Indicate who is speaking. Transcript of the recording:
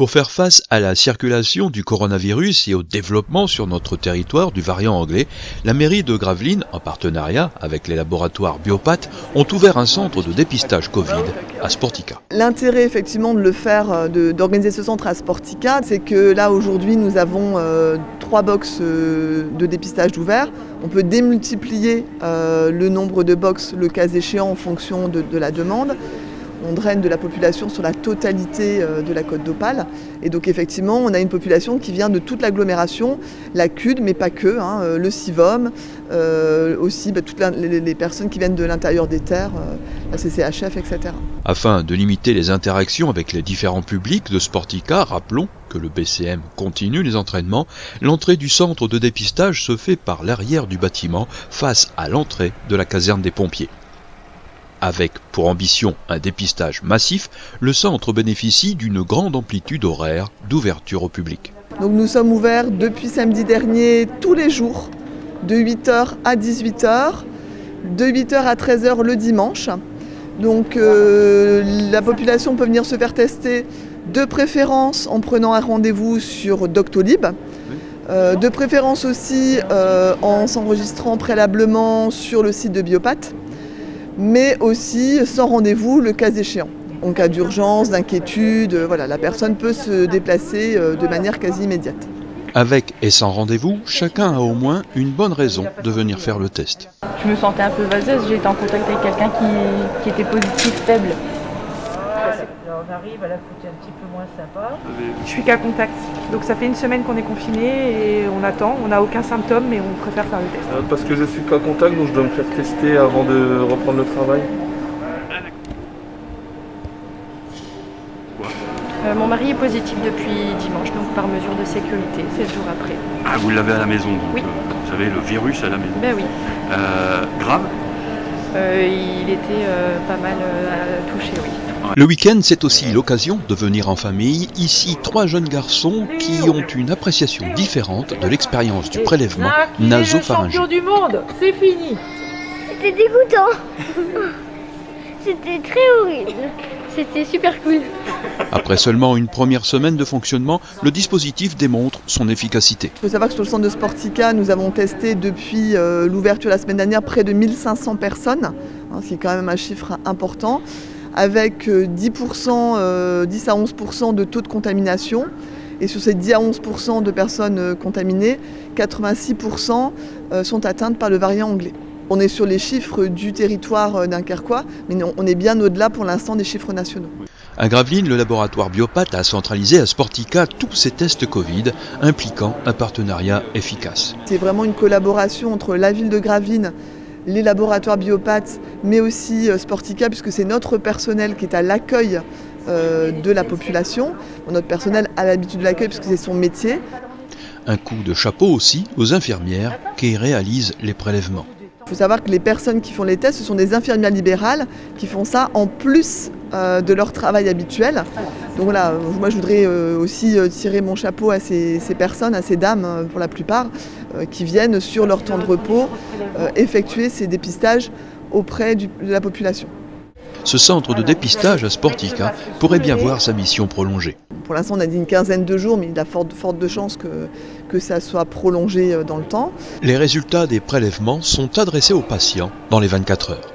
Speaker 1: Pour faire face à la circulation du coronavirus et au développement sur notre territoire du variant anglais, la mairie de Gravelines, en partenariat avec les laboratoires Biopat, ont ouvert un centre de dépistage Covid à Sportica.
Speaker 2: L'intérêt effectivement de le faire, d'organiser ce centre à Sportica, c'est que là aujourd'hui nous avons 3 box de dépistage ouverts. On peut démultiplier le nombre de box le cas échéant en fonction de la demande. On draine de la population sur la totalité de la Côte d'Opale. Et donc effectivement, on a une population qui vient de toute l'agglomération, la CUD, mais pas que, le CIVOM, aussi toutes les personnes qui viennent de l'intérieur des terres, la CCHF, etc.
Speaker 1: Afin de limiter les interactions avec les différents publics de Sportica, rappelons que le BCM continue les entraînements, l'entrée du centre de dépistage se fait par l'arrière du bâtiment, face à l'entrée de la caserne des pompiers. Avec pour ambition un dépistage massif, le centre bénéficie d'une grande amplitude horaire d'ouverture au public.
Speaker 2: Donc nous sommes ouverts depuis samedi dernier tous les jours, de 8h à 18h, de 8h à 13h le dimanche. Donc la population peut venir se faire tester de préférence en prenant un rendez-vous sur Doctolib, de préférence aussi en s'enregistrant préalablement sur le site de Biopat, mais aussi sans rendez-vous le cas échéant. En cas d'urgence, d'inquiétude, la personne peut se déplacer de manière quasi immédiate.
Speaker 1: Avec et sans rendez-vous, chacun a au moins une bonne raison de venir faire le test.
Speaker 3: Je me sentais un peu vaseuse, j'ai été en contact avec quelqu'un qui était positif faible.
Speaker 4: On arrive à la côté un petit peu moins sympa.
Speaker 5: Je suis cas contact, donc ça fait une semaine qu'on est confiné et on attend, on n'a aucun symptôme mais on préfère faire le test.
Speaker 6: Parce que je suis cas contact, donc je dois me faire tester avant de reprendre le travail.
Speaker 3: Mon mari est positif depuis dimanche, donc par mesure de sécurité, 7 jours après.
Speaker 7: Ah, vous l'avez à la maison, donc
Speaker 3: oui.
Speaker 7: Vous avez le virus à la maison.
Speaker 3: Ben oui.
Speaker 7: Grave
Speaker 3: il était pas mal touché, oui.
Speaker 1: Le week-end, c'est aussi l'occasion de venir en famille. Ici, 3 jeunes garçons qui ont une appréciation différente de l'expérience du prélèvement nasopharyngé.
Speaker 4: Champion du monde, c'est fini.
Speaker 8: C'était dégoûtant. C'était très horrible. C'était super cool.
Speaker 1: Après seulement une première semaine de fonctionnement, le dispositif démontre son efficacité.
Speaker 2: Il faut savoir que sur le centre de Sportica, nous avons testé depuis l'ouverture la semaine dernière près de 1500 personnes, ce qui est quand même un chiffre important, avec 10 à 11% de taux de contamination. Et sur ces 10 à 11% de personnes contaminées, 86% sont atteintes par le variant anglais. On est sur les chiffres du territoire dunkerquois, mais on est bien au-delà pour l'instant des chiffres nationaux.
Speaker 1: À Gravelines, le laboratoire Biopat a centralisé à Sportica tous ses tests Covid, impliquant un partenariat efficace.
Speaker 2: C'est vraiment une collaboration entre la ville de Gravelines, les laboratoires Biopat, mais aussi Sportica, puisque c'est notre personnel qui est à l'accueil de la population. Notre personnel a l'habitude de l'accueil puisque c'est son métier.
Speaker 1: Un coup de chapeau aussi aux infirmières qui réalisent les prélèvements.
Speaker 2: Il faut savoir que les personnes qui font les tests, ce sont des infirmières libérales qui font ça en plus de leur travail habituel. Donc voilà, moi je voudrais aussi tirer mon chapeau à ces personnes, à ces dames pour la plupart, qui viennent sur leur temps de repos effectuer ces dépistages auprès de la population.
Speaker 1: Ce centre de dépistage à Sportica pourrait bien voir sa mission prolongée.
Speaker 2: Pour l'instant, on a dit une quinzaine de jours, mais il y a forte de chances que ça soit prolongé dans le temps.
Speaker 1: Les résultats des prélèvements sont adressés aux patients dans les 24 heures.